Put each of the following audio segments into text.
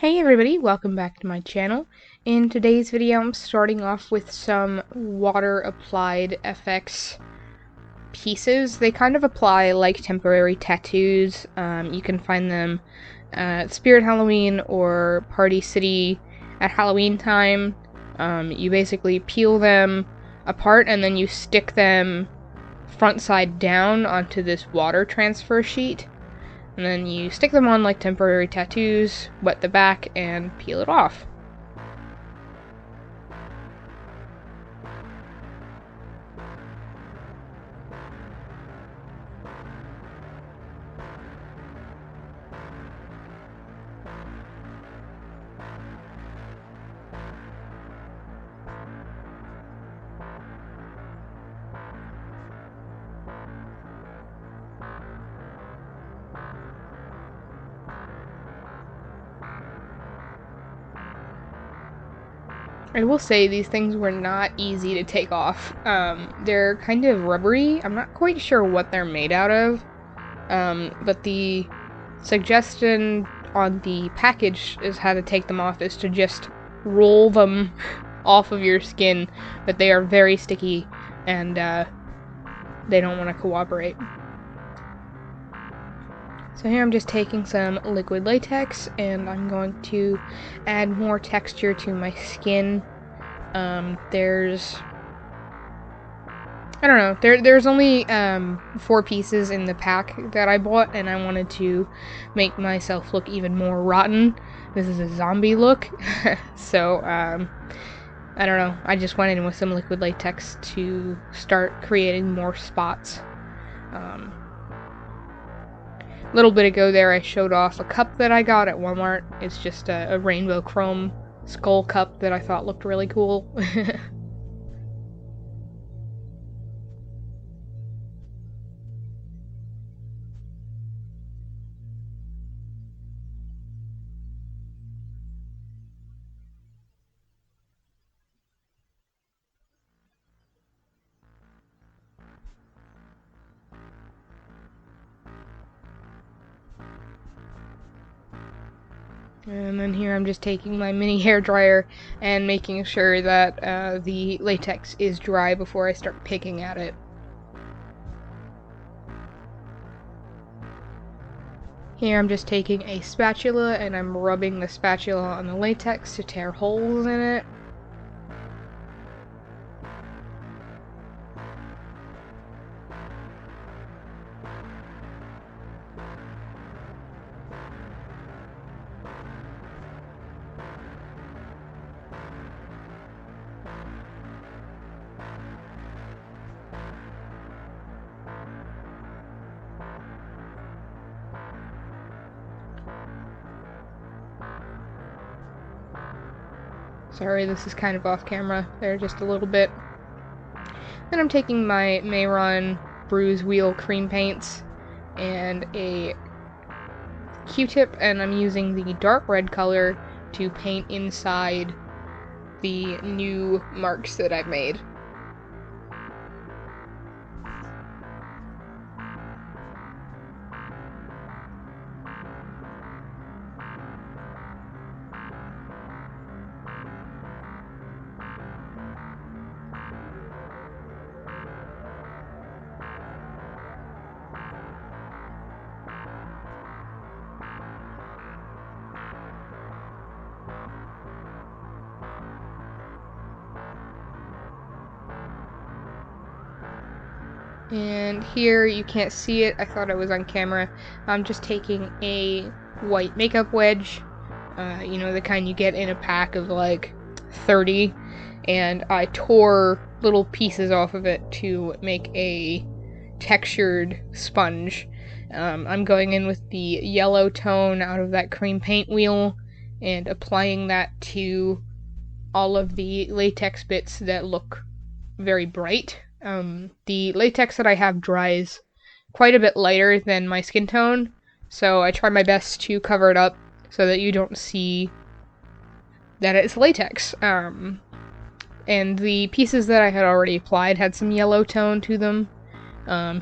Hey everybody, welcome back to my channel. In today's video I'm starting off with some water applied FX pieces. They kind of apply like temporary tattoos. You can find them at Spirit Halloween or Party City at Halloween time. You basically peel them apart and then you stick them front side down onto this water transfer sheet. And then you stick them on like temporary tattoos, wet the back, and peel it off. I will say these things were not easy to take off. They're kind of rubbery. I'm not quite sure what they're made out of, but the suggestion on the package is how to take them off is to just roll them off of your skin, but they are very sticky and they don't want to cooperate. So here I'm just taking some liquid latex and I'm going to add more texture to my skin. There's only 4 pieces in the pack that I bought, and I wanted to make myself look even more rotten. This is a zombie look. So I don't know, I just went in with some liquid latex to start creating more spots. A little bit ago there I showed off a cup that I got at Walmart. It's just a rainbow chrome skull cup that I thought looked really cool. And then here I'm just taking my mini hairdryer and making sure that the latex is dry before I start picking at it. Here I'm just taking a spatula and I'm rubbing the spatula on the latex to tear holes in it. Sorry, this is kind of off camera there just a little bit. Then I'm taking my Mayron Bruise Wheel cream paints and a Q-tip, and I'm using the dark red color to paint inside the new marks that I've made. And here, you can't see it, I thought I was on camera, I'm just taking a white makeup wedge, you know, the kind you get in a pack of like 30, and I tore little pieces off of it to make a textured sponge. I'm going in with the yellow tone out of that cream paint wheel and applying that to all of the latex bits that look very bright. The latex that I have dries quite a bit lighter than my skin tone, so I try my best to cover it up so that you don't see that it's latex. And the pieces that I had already applied had some yellow tone to them.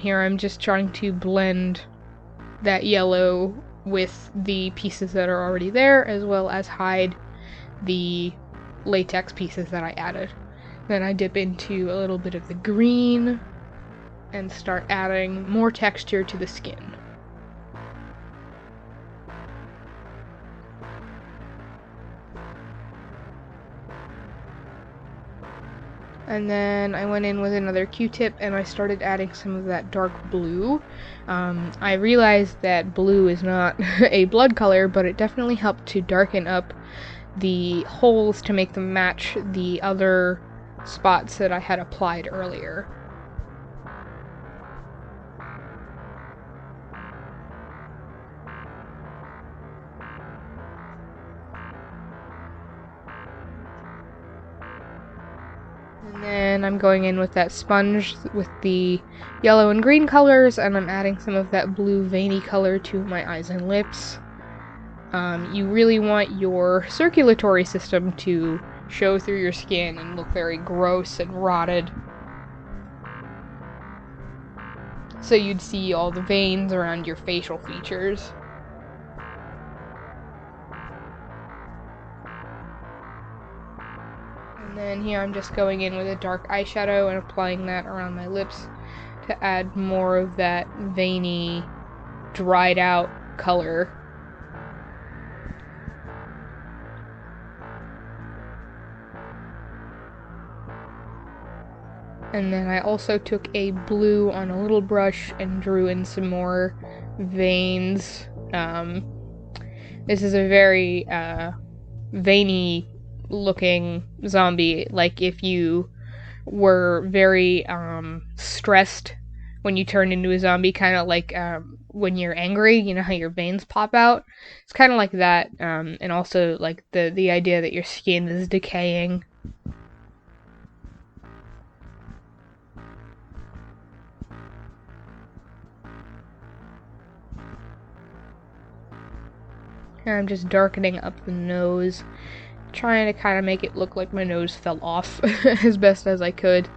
Here I'm just trying to blend that yellow with the pieces that are already there, as well as hide the latex pieces that I added. Then I dip into a little bit of the green and start adding more texture to the skin. And then I went in with another Q-tip and I started adding some of that dark blue. I realized that blue is not a blood color, but it definitely helped to darken up the holes to make them match the other spots that I had applied earlier. And then I'm going in with that sponge with the yellow and green colors, and I'm adding some of that blue veiny color to my eyes and lips. You really want your circulatory system to show through your skin and look very gross and rotted. So you'd see all the veins around your facial features. And then here I'm just going in with a dark eyeshadow and applying that around my lips to add more of that veiny, dried out color. And then I also took a blue on a little brush and drew in some more veins. This is a very veiny looking zombie, like if you were very stressed when you turn into a zombie, kind of like when you're angry, you know how your veins pop out? It's kind of like that, and also like the idea that your skin is decaying. And I'm just darkening up the nose, trying to kind of make it look like my nose fell off as best as I could.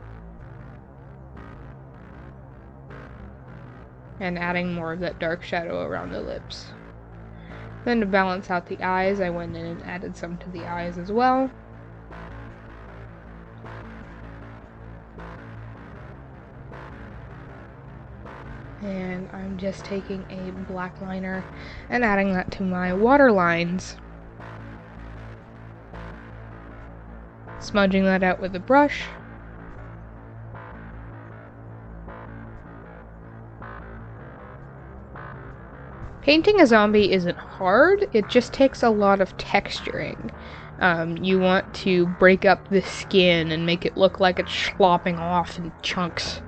And adding more of that dark shadow around the lips. Then to balance out the eyes, I went in and added some to the eyes as well. And I'm just taking a black liner and adding that to my water lines. Smudging that out with a brush. Painting a zombie isn't hard, it just takes a lot of texturing. You want to break up the skin and make it look like it's slopping off in chunks.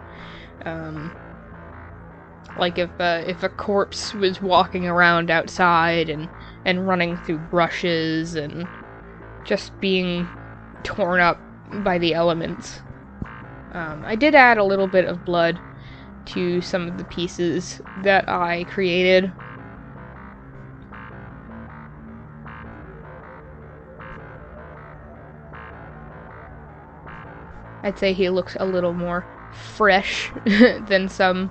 Like if a corpse was walking around outside and running through brushes and just being torn up by the elements. I did add a little bit of blood to some of the pieces that I created. I'd say he looks a little more fresh than some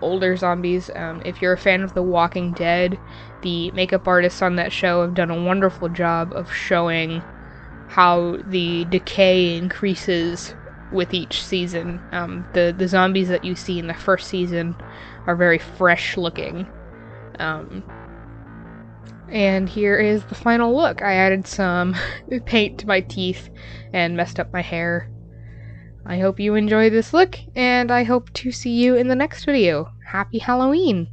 older zombies. If you're a fan of The Walking Dead, the makeup artists on that show have done a wonderful job of showing how the decay increases with each season. The zombies that you see in the first season are very fresh looking. And here is the final look. I added some paint to my teeth and messed up my hair. I hope you enjoy this look, and I hope to see you in the next video. Happy Halloween!